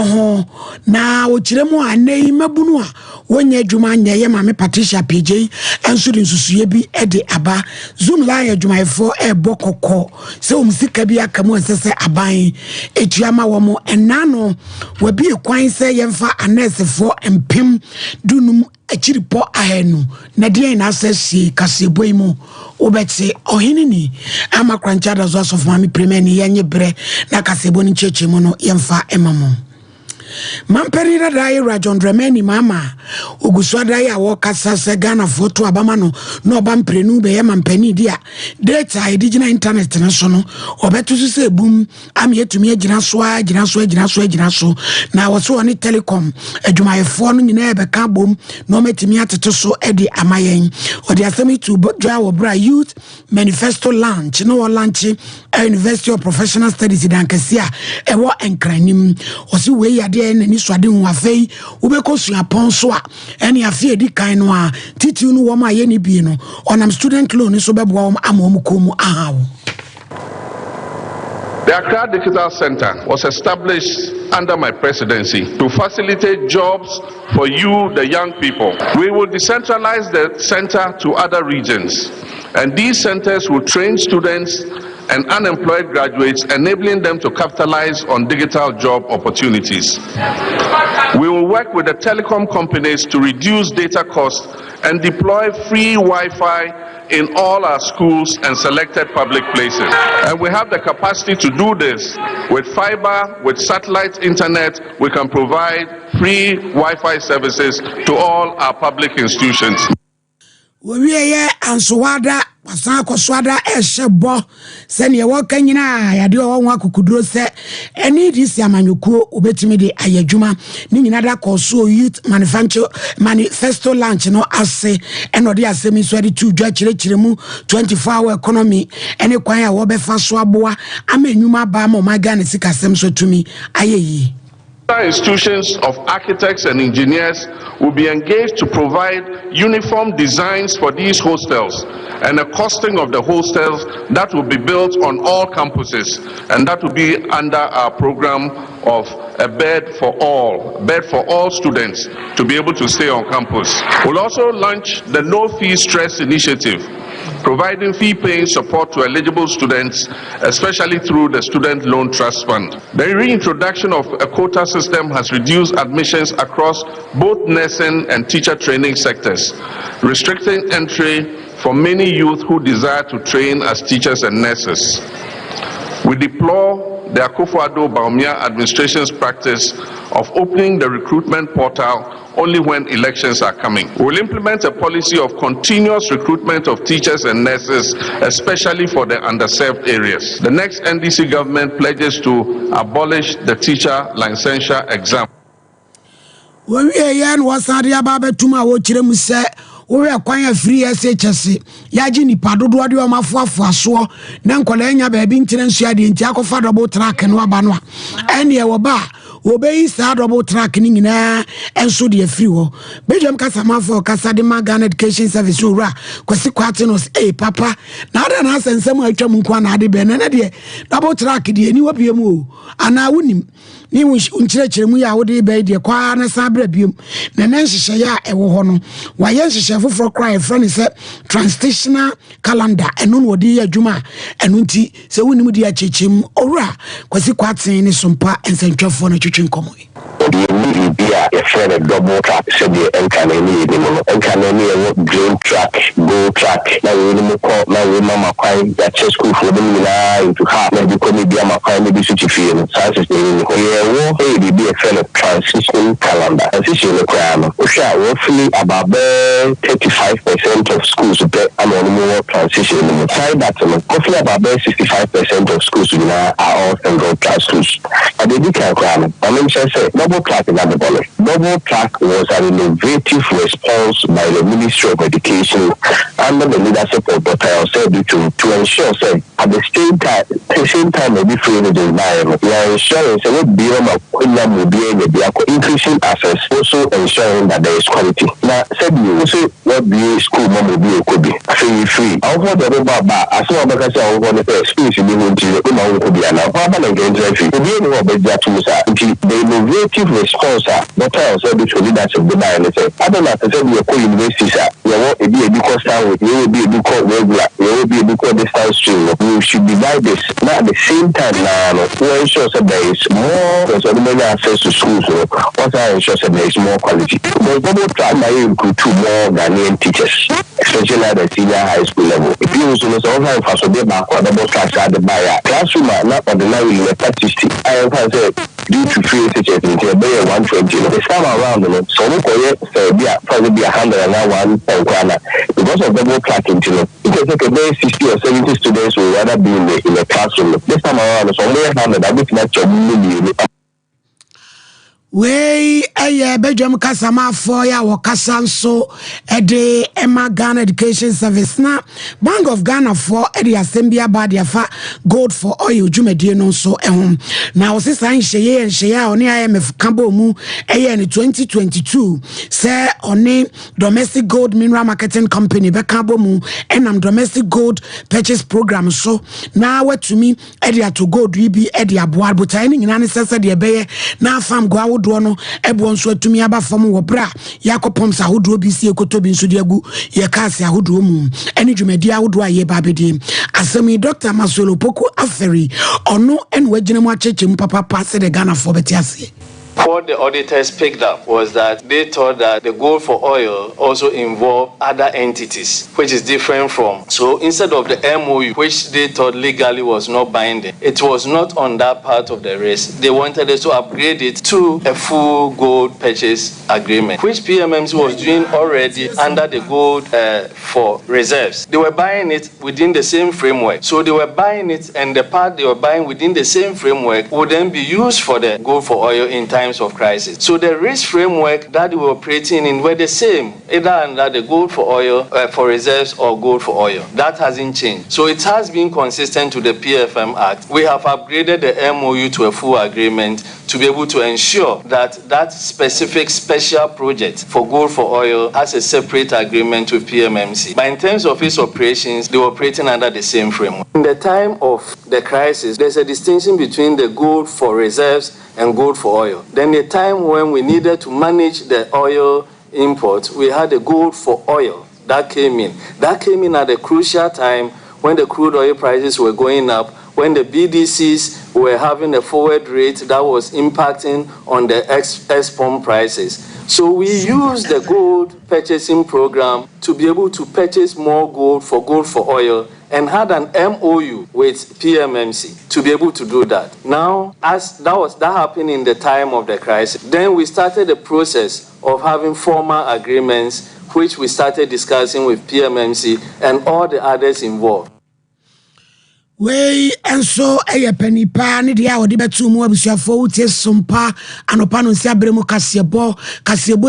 ho na ochiremu anei mabunu a wonya adwuma nya ye mame Patricia PJ enso de nsusuye bi ede aba zoom la ya adwumaefo ebo kokko se omsika bi akamu asese aban etuama wo mo enano wabi ekwan se yemfa anesefo empem dunum achiripo ahenu na dia na asesi kasebo imu obetse ohinini amakrancha da zo of mami premier ni yenye bre na kasebo ni cheche mu no yemfa emamo Mamperira dai Rajon Drameni mama Oguswa dai awo kasa se Ghana foto abama no obamprenu be mampani dia data idigina internet na so no obetu se bum am yetumi agina so na woso oni telecom adwumayefo no nyina e be ka bom no metimi atete so e di amayen odi asemi to dwa wo bra youth manifesto launch no launch University of Professional Studies dankasia e wo enkranim osi we yade ni swade hu afei ubeko suapon so a ene afi edi kan no a titi no wo ma ye ni bi no onam student loan so bebo wo amom komu ahawo. The Accra Digital Center was established under my presidency to facilitate jobs for you, the young people. We will decentralize the center to other regions, and these centers will train students and unemployed graduates, enabling them to capitalize on digital job opportunities. We will work with the telecom companies to reduce data costs and deploy free Wi-Fi in all our schools and selected public places. And we have the capacity to do this with fiber, with satellite internet. We can provide free Wi-Fi services to all our public institutions. Pasako swada eshebo sene ye woka nyina yade owo akukuduro se eni disi amanyuko obetimi de ayadwuma ni nyina da koso youth manifesto launch no ase eno de asemi so de tu dwa kiremu 24-hour economy ene kwan ya wo befa so aboa amanyuma ba ma magane sikasem so tumi ayeyi. Institutions of architects and engineers will be engaged to provide uniform designs for these hostels and a costing of the hostels that will be built on all campuses, and that will be under our program of a bed for all students to be able to stay on campus. We'll also launch the No Fee Stress initiative, providing fee-paying support to eligible students, especially through the Student Loan Trust Fund. The reintroduction of a quota system has reduced admissions across both nursing and teacher training sectors, restricting entry for many youth who desire to train as teachers and nurses. We deplore the Akufo-Addo-Bawumia administration's practice of opening the recruitment portal only when elections are coming. We will implement a policy of continuous recruitment of teachers and nurses, especially for the underserved areas. The next NDC government pledges to abolish the teacher licensure exam. When we are wasadi ababe tuma wo chiremu se we akwanya free SHS yaji ni padodo ade o mafoafo aso na nkola enya ba bi ntire nsu ade nti akofa double track no aba no ene e wo ba obeyi sa double track ni nyina enso de free ho bedwam kasa mafo kasa de Ghana Education Service ora kwasi kwatinos papa na ada na asensem atwam nko na ade be na de double track de ni wabiem o ana wonim ni unchirechiremu ya wode be de kwa na sabra biem na nenhihye ya ewo ho no waye nhihye foforo cry friend say transitional calendar eno no wode adwuma eno nti se wonim de achechim owura kwasi kwatin ni Sompa ensentwefo no twetwe nkomo a friend double track said the green track, gold track. Now we need call now we mama quite that school for them to have maybe come be my quite maybe such a feel. Science be a friend of transition calendar. Transition requirement. Roughly about 35% of schools are on more transition. Side that roughly about 65% of schools are all single class schools. And they can requirement. I mean, say double track is at the bottom. Double track was an innovative response by the Ministry of Education under the leadership of Dr. Elsebitu to ensure, say, at the same time, maybe free in the environment. We are ensuring, say, what beyond of Quillam will be in the we are increasing access, also ensuring that there is quality. Now, said you also what be school mom will be could be free. I want to about as well because I want to experience in the could be now. How about against free? We know about the innovative response but I also be to leaders of the line. I don't know to say we are universities. You will be a because with you will be a book regular, you will be a book distance stream. You should divide this. Now at the same time now, we ensure that there is more many access to schools. What I ensure that there is more quality. The double track by recruit two more Ghanaian teachers, especially at the senior high school level. If you also have for the back or double tracks at the buyer classroom, not ordinarily in the statistic. I have said due to free teachers in the 120. This time around, so we probably be 100 and now 1 because of double tracking. You can take a very 60 or 70 students will rather be in the classroom. This time around, so we have 100. I bet not your million. Wey bedroom kasama for ya wakasan so ede Emma Ghana Education Service na Bank of Ghana for ede asembia ba de fa gold for oil dwumedie no so ehom na osisa nhye oni IMF kabo mu eye ne 2022 say oni domestic gold mineral marketing company be kabo mu enam domestic gold purchase program so na watumi ede to gold wi bi ede aboa botai ni nyina ne sese de beye na farm go no ebon so atumi aba fam wo bra yakopom sa hodo bi sie kotobi nso de agu ye kase ahodo mu eni dwumadi ahodo aye babedi asemi Dr. Masolo Poko Aferi ono en wagina mu achechim papa pass the Ghana for betiase. What the auditors picked up was that they thought that the gold for oil also involved other entities, which is different from. So instead of the MOU, which they thought legally was not binding, it was not on that part of the risk. They wanted us to upgrade it to a full gold purchase agreement, which PMMC was doing already under the gold for reserves. They were buying it within the same framework. So they were buying it, and the part they were buying within the same framework would then be used for the gold for oil in times of crisis. So the risk framework that we were operating in were the same, either under the gold for oil, for reserves, or gold for oil. That hasn't changed. So it has been consistent to the PFM Act. We have upgraded the MOU to a full agreement to be able to ensure that that specific special project for gold for oil has a separate agreement with PMMC. But in terms of its operations, they were operating under the same framework. In the time of the crisis, there's a distinction between the gold for reserves and gold for oil. Then the time when we needed to manage the oil imports, we had the gold for oil that came in. That came in at a crucial time when the crude oil prices were going up, when the BDCs were having a forward rate that was impacting on the ex-pump prices. So we used the gold purchasing program to be able to purchase more gold for oil and had an MOU with PMMC to be able to do that. Now, as that happened in the time of the crisis, then we started the process of having formal agreements, which we started discussing with PMMC and all the others involved. Wey enso eye panipa ne dia odi betu mu abusuafo utie Sompa anopa no nsia bremu kasebo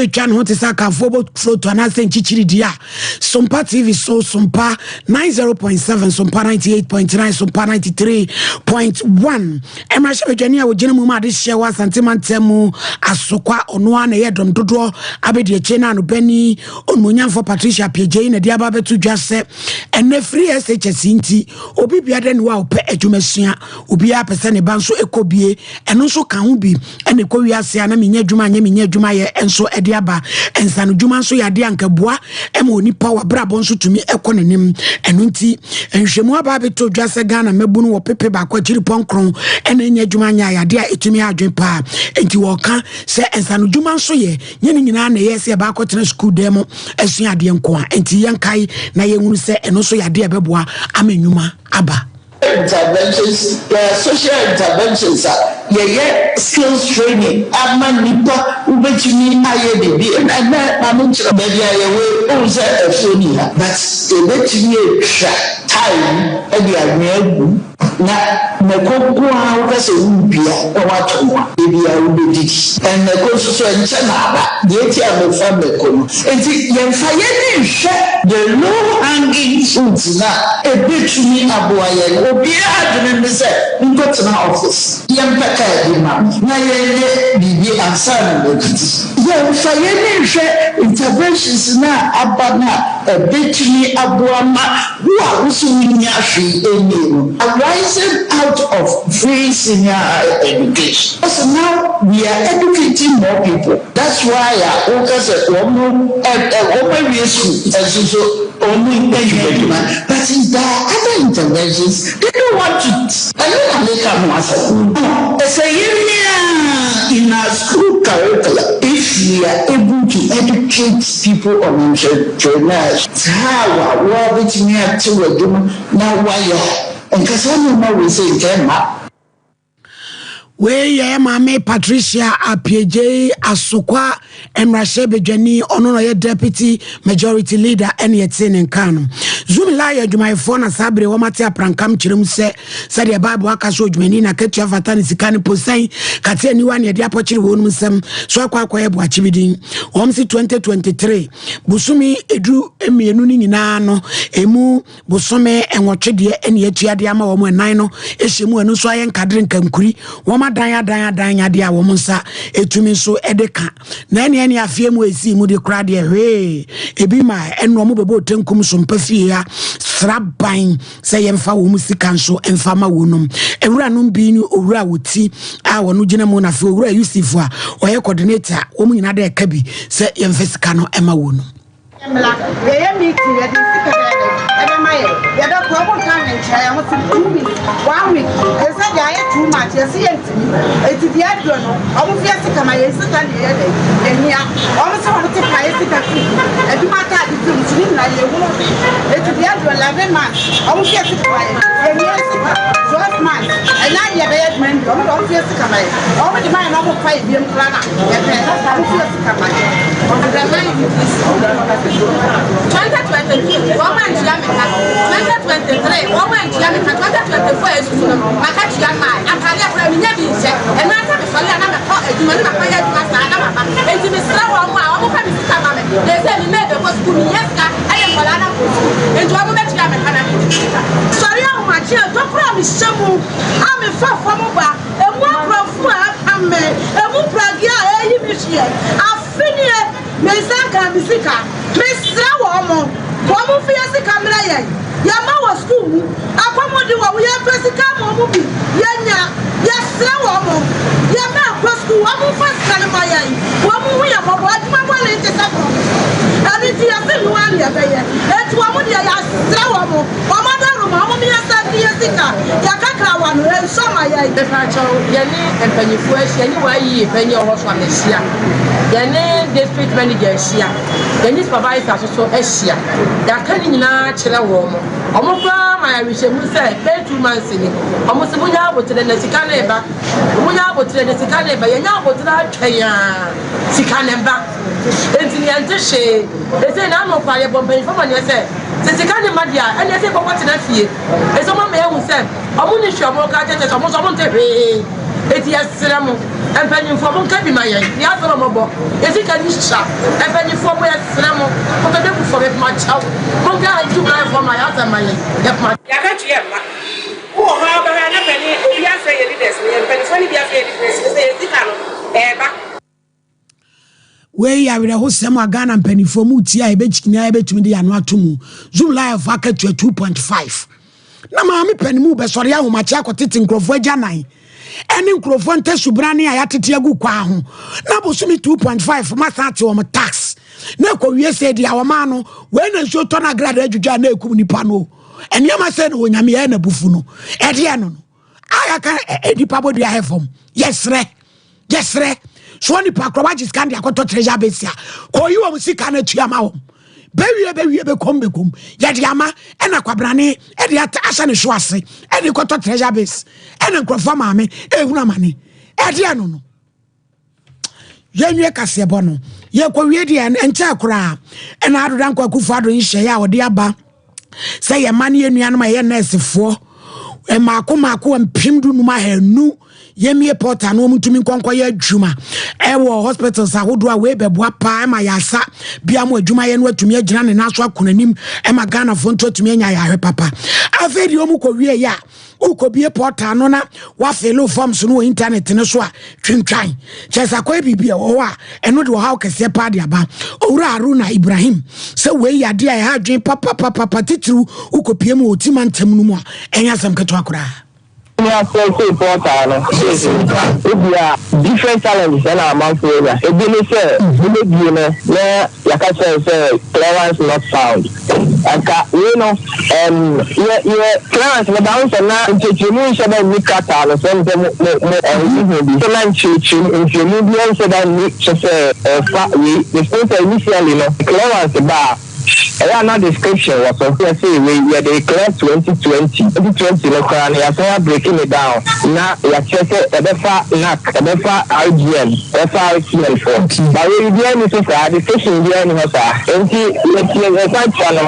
etwa no te saka fobo floto anase nchichiri dia Sompa TV so Sompa 90.7 Sompa 98.9 Sompa 93.1 emra shebedwani a wogina mu ma de hye wa santimantemu asokwa ono ana ye dom dodo abedi eche na no bani onmunyamfo Patricia Pieje na dia ba betu dwase ene free SHS nti obi bia wa ope adwumasua obi a pese ne ba nso ekobie eno nso ka ho bi ene ko wiase ana menya adwuma anya menya adwuma ye enso ede aba ensa no adwuma nso yade ankabua ema oni power brabo nso tumi ekonenim eno nti enhwemu aba beto dwase Ghana mabunu wo pepe ba kwa chiri ponkron ene nya adwuma anya yade a etumi adwen pa enti wo ka se ensa no adwuma nso ye nyene nyina na ye se ba kwa tena school demo esua ade enko a enti yenkai na yenhunu se eno nso yade abeboa amenyuma aba interventions, social interventions, skills training, nipa ubetumi aye bibi and mamunchira baby aye we unse efoni ha but ebetumi etwa time e dia nyagu na mekoko a wokase ubia e watwa bibi a ubedidi and mekoko so enche na aba de ti amefa mekono enti yemfa ye ni hwe the low hanging fruits na ebetumi aboa ye obi adwene me se nkotena office yempa na yɛyɛ biribi ansa na wɔkiti yɛmfa yɛne hwɛ interventions na aba na ɛbɛtumi aboa ma wo a woso wonya hwee ɛnie no arising out of free senior education. So now we are educating more people. That's why woka sɛ wɔn school so but there are other interventions they don't want it. I don't make up myself. It's a year in our school curriculum. If we are able to educate people on entrepreneurs, how we are between here to now why and because one will say we ye mame Patricia Apieje Asokwa Emrashe Bejani ono ye deputy majority leader ene yetine nkano zoom la ye dwumayefo na sabre wo mate aprankam kirem se de bible aka so dwumani na ketua fatani sikane posan kate aniwa ne de apokire wonum sem so akwa ye boachibidin omsi 2023 busumi edu emienu ni nyina no emu busome enwotwede ene yatuade ama wo mo nan no ehyemu anu so aye nkadre nkankuri wo dan de a wo nsa etumi so edeka na ene afie mu esi mu de kra de hwe ebi ma eno mo bebo tenkum so mpafie ya sraban se yemfa wo mu sika nso emfa ma wonum ewura no bi ni owura woti a wono gina mu na fe owura Yusuf a oye coordinator wo mu nyina de ka bi se yemfa sika no ema wonum emla ye meeting ye de sika ebe maye ye da ko ko kan ncha ya mo 2 weeks 1 week e se ja ye too much ye se yentimi eti dia do no o mo fie sika ma ye sika ne ye de enia o mo se wo te pa ye sika ti e bi mata di tum ti na ye wo eti dia do 11 months o mo fie sika ma ye enia sika 12 months e na ye be ye men o mo fie sika ma ye o mo di ma no mo pa ye bi em kra na ye pe na mo fie sika ma ye o mo da mai 2022 one man Jamaica 2023 one man Jamaica 2024 is Makachi Yama and Talia from Yabiche and Nata Solia Edumani Mapaya Masana and to Miss Lawa Mama they said we made the was Kumiaska I am Malana and to Abu Jamaica. Sorry, my child, don't promise Shamu. I'm a far from Oba and one from a Mupragia Emission. I've finished Mesaka Misika. Mr. Womo, Womo Fiasi Camera, Yama school, Akomodu, we have Pesicamo movie, Yanya, yes, Womo, Yama school, Womo first Calamaya, Womo, we have a white mama latest up. And it's a one year, that's Womo, Womo, Womo, Yasika, Yakaka one, and Somaya, the Pacho, Yanni, and Penny Fresh, anyway, Penny or Ross on the Sia, Yanni, district manager, Sia. Then this provides us also Asia. They are telling natural woman. Almost my wish and say, pay 2 months in it. Almost a year to the Sikaneba. We are to the Sikaneba, and now what that Sikaneba. And in the antiche, they say, I'm not fire bombing from when you say, the Sikanemadia, and they say, but what's in that fear? As someone may have said, I wouldn't show more gadgets, almost I want to pay. It's yes, and penny for one can be my the other mobile. Is it a new shop? And penny for where Slamo, but I don't forget my child. One guy to buy for my other money. Yakachiyama. Oh, however, I never penny, we are saying this, and penny for the affair. We are with a host Samuel Ghana and penny for Mutia, I bet you never to me the Anuatumu. Zoom live market to 2.5. Na mami penny move, sorry, I will match out in Crawford. Any Crawford Subrani, I had to tell you, now Busumi 2.5 must answer on tax. No, we said the our mano, when I show Tona graduate Jane Kunipano, and Yama said, when I'm here, Bufuno, Ediano. I can't Eddie Pabo, I have him. Yes, re. Yes, re. Swani Pakrawajis candy, I got to treasure Bessia. Call you on sick and to Yamao. Baby, come, Yadiama, and Aquabrani, and the Ashan Shwasi, and the Cotta treasure base, and a Crofama, Evna money, Ediano. Yenya Casiabono, Yakoyedian, and Chakra, and I don't go father in Shaya or Diaba. Say a money and Yan my NS for, and Maco and Pimdu Numa nu. Yemi porta no mutumi konkoye adwuma ewo hospitals ahodo a we beboa pa ma yasa bia mo adwuma ye no atumi agina ne naso akonanim e ma Ghana fo nto atumi anya ya hwe papa afedi omu ko wie ya uko bie portal no na wa fill forms no internet no so a twintwan chesa kwa bibia wo a eno de wo ha kese pa de aba owura Aruna Ibrahim se we yade a ha dwen papa titru uko pie mu otima ntam no mu a enya sam keto akora different challenges and amount for it. It didn't say, clearance not found. And clearance the bounce and now into you should have looked at all of them. So, if you move on, so that the sponsor initially, clearance bar. Another description was of course we they declared 2020 local and you are breaking it down. Now you are checking the IGM, FRCL for. But we are the station here in Hosa. And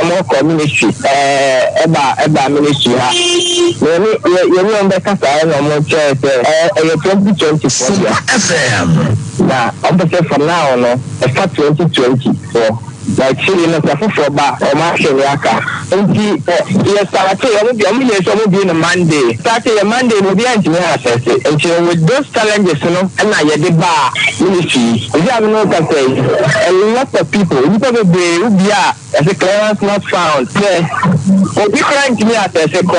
more community about ministry. You know the Casa no more church 2020 FM. Now I'm from now on start 2024. Like chilling a for bar or marshal yaka. Yes, I tell you, I'm being a Monday. Starting a Monday will be engineer assessment. And with those challenges, and I did bar ministry. We have no can say a lot of people, you probably as a clearance not found. Or different engineer assessment,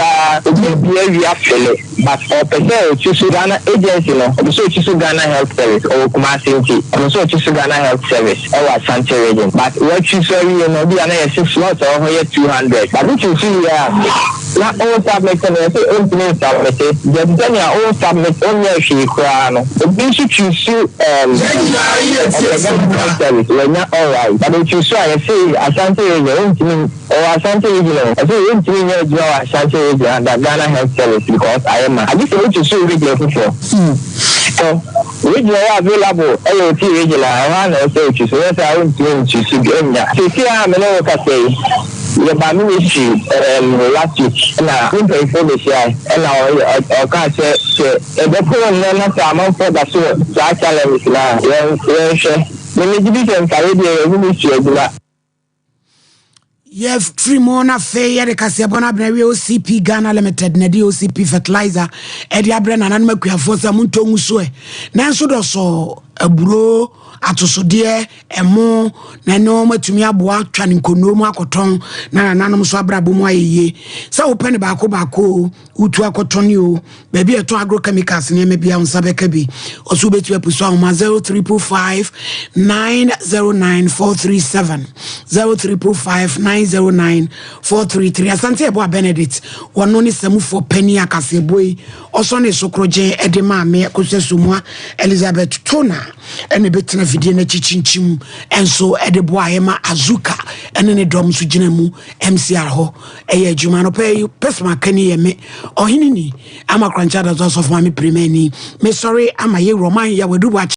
we actually, but or Ghana agency, so Ghana Health Service or Kumasinti, and so Ghana Health Service or Asante region. But you say you know be an 6 slots or 200. But what you see here, not all submit and say opening submit. Then your own submit on your sheet. The basic you see service we're not alright. But if you say I say Asante region or Asante region, I say you Asante region and Ghana Health Service because I am I just want to see region for. So region available AOT region I want to say so that's I want to see game. So here I'm no say the ministry last week na for the share and I can't say the problem na amount for that so challenge na when division carry ministry Yev Trimona Faye de Casiabona Brevi OCP Ghana Limited Nedi OCP Fertilizer Edia Brennan and Makia Fosa Munto Musue Nanso so a bro atosodie emo na no matumi aboa twa nkonomu akoton na nanom so abrabo mu ayeye se open baako utu akoton yo baby eto agrochemicals ne me bia unsabeka bi oso betu epuso ahoma 0355 909 437 0355 909 433 asante ebo Benedict wono ni samufo pani akase boy oso ne sokroje edema me kosesumwa Elizabeth Tona ene betina vidie na chichinchim enso edebo ayema azuka ene ne dom so gina mu MCR ho eye adwuma no pay pesma kani ye me ohinini ama krancha da of mami primeni me sorry ama ye roman ya wedu